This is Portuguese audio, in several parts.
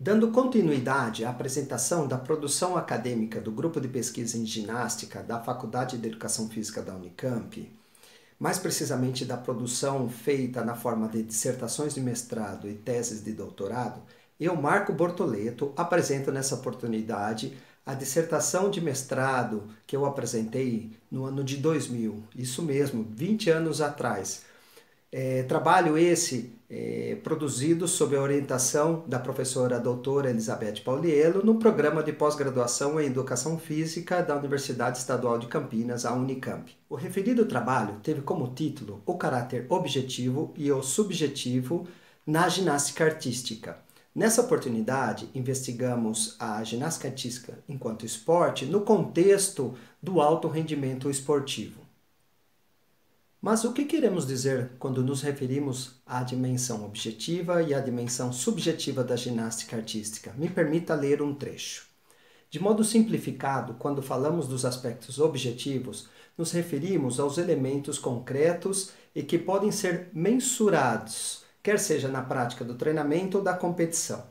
Dando continuidade à apresentação da produção acadêmica do Grupo de Pesquisa em Ginástica da Faculdade de Educação Física da Unicamp, mais precisamente da produção feita na forma de dissertações de mestrado e teses de doutorado, eu, Marco Bortoleto, apresento nessa oportunidade a dissertação de mestrado que eu apresentei no ano de 2000, isso mesmo, 20 anos atrás. Trabalho esse produzido sob a orientação da professora doutora Elizabeth Pauliello no programa de pós-graduação em Educação Física da Universidade Estadual de Campinas, a Unicamp. O referido trabalho teve como título o caráter objetivo e o subjetivo na ginástica artística. Nessa oportunidade, investigamos a ginástica artística enquanto esporte no contexto do alto rendimento esportivo. Mas o que queremos dizer quando nos referimos à dimensão objetiva e à dimensão subjetiva da ginástica artística? Me permita ler um trecho. De modo simplificado, quando falamos dos aspectos objetivos, nos referimos aos elementos concretos e que podem ser mensurados, quer seja na prática do treinamento ou da competição.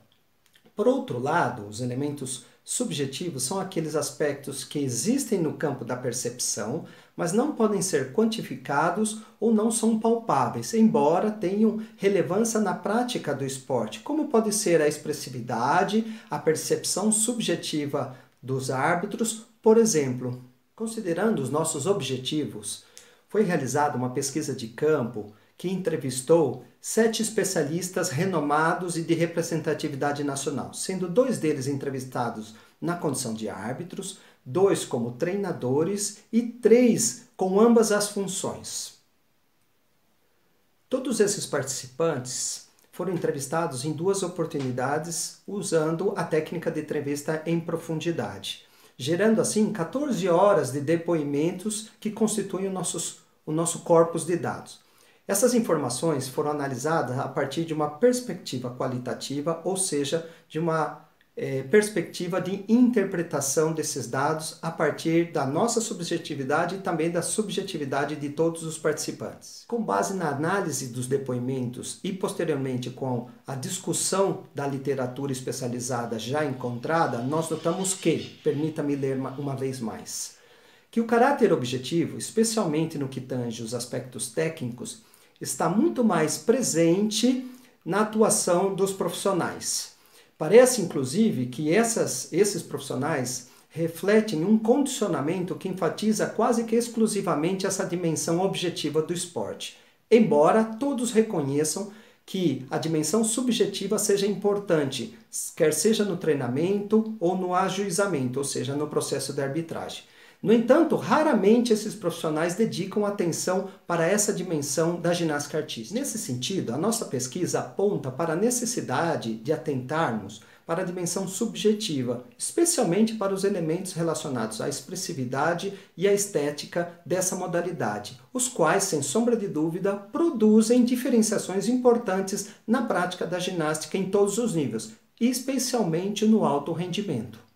Por outro lado, os elementos subjetivos são aqueles aspectos que existem no campo da percepção, mas não podem ser quantificados ou não são palpáveis, embora tenham relevância na prática do esporte, como pode ser a expressividade, a percepção subjetiva dos árbitros, por exemplo. Considerando os nossos objetivos, foi realizada uma pesquisa de campo que entrevistou 7 especialistas renomados e de representatividade nacional, sendo 2 deles entrevistados na condição de árbitros, 2 como treinadores e 3 com ambas as funções. Todos esses participantes foram entrevistados em 2 oportunidades usando a técnica de entrevista em profundidade, gerando assim 14 horas de depoimentos que constituem o nosso corpus de dados. Essas informações foram analisadas a partir de uma perspectiva qualitativa, ou seja, de uma perspectiva de interpretação desses dados a partir da nossa subjetividade e também da subjetividade de todos os participantes. Com base na análise dos depoimentos e posteriormente com a discussão da literatura especializada já encontrada, nós notamos que, permita-me ler uma vez mais, que o caráter objetivo, especialmente no que tange os aspectos técnicos, está muito mais presente na atuação dos profissionais. Parece, inclusive, que esses profissionais refletem um condicionamento que enfatiza quase que exclusivamente essa dimensão objetiva do esporte, embora todos reconheçam que a dimensão subjetiva seja importante, quer seja no treinamento ou no ajuizamento, ou seja, no processo de arbitragem. No entanto, raramente esses profissionais dedicam atenção para essa dimensão da ginástica artística. Nesse sentido, a nossa pesquisa aponta para a necessidade de atentarmos para a dimensão subjetiva, especialmente para os elementos relacionados à expressividade e à estética dessa modalidade, os quais, sem sombra de dúvida, produzem diferenciações importantes na prática da ginástica em todos os níveis, especialmente no alto rendimento.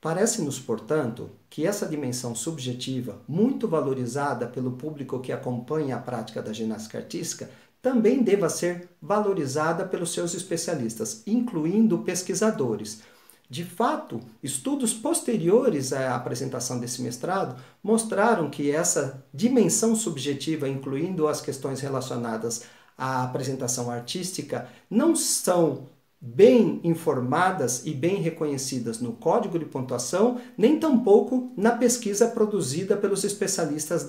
Parece-nos, portanto, que essa dimensão subjetiva, muito valorizada pelo público que acompanha a prática da ginástica artística, também deva ser valorizada pelos seus especialistas, incluindo pesquisadores. De fato, estudos posteriores à apresentação desse mestrado mostraram que essa dimensão subjetiva, incluindo as questões relacionadas à apresentação artística, não são bem informadas e bem reconhecidas no código de pontuação, nem tampouco na pesquisa produzida pelos especialistas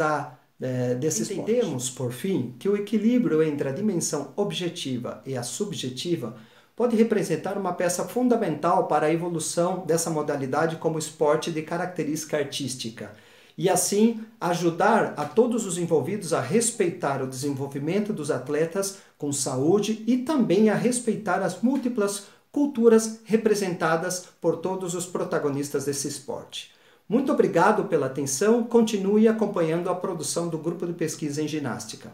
desse esporte. Entendemos, por fim, que o equilíbrio entre a dimensão objetiva e a subjetiva pode representar uma peça fundamental para a evolução dessa modalidade como esporte de característica artística, e assim ajudar a todos os envolvidos a respeitar o desenvolvimento dos atletas com saúde e também a respeitar as múltiplas culturas representadas por todos os protagonistas desse esporte. Muito obrigado pela atenção, continue acompanhando a produção do Grupo de Pesquisa em Ginástica.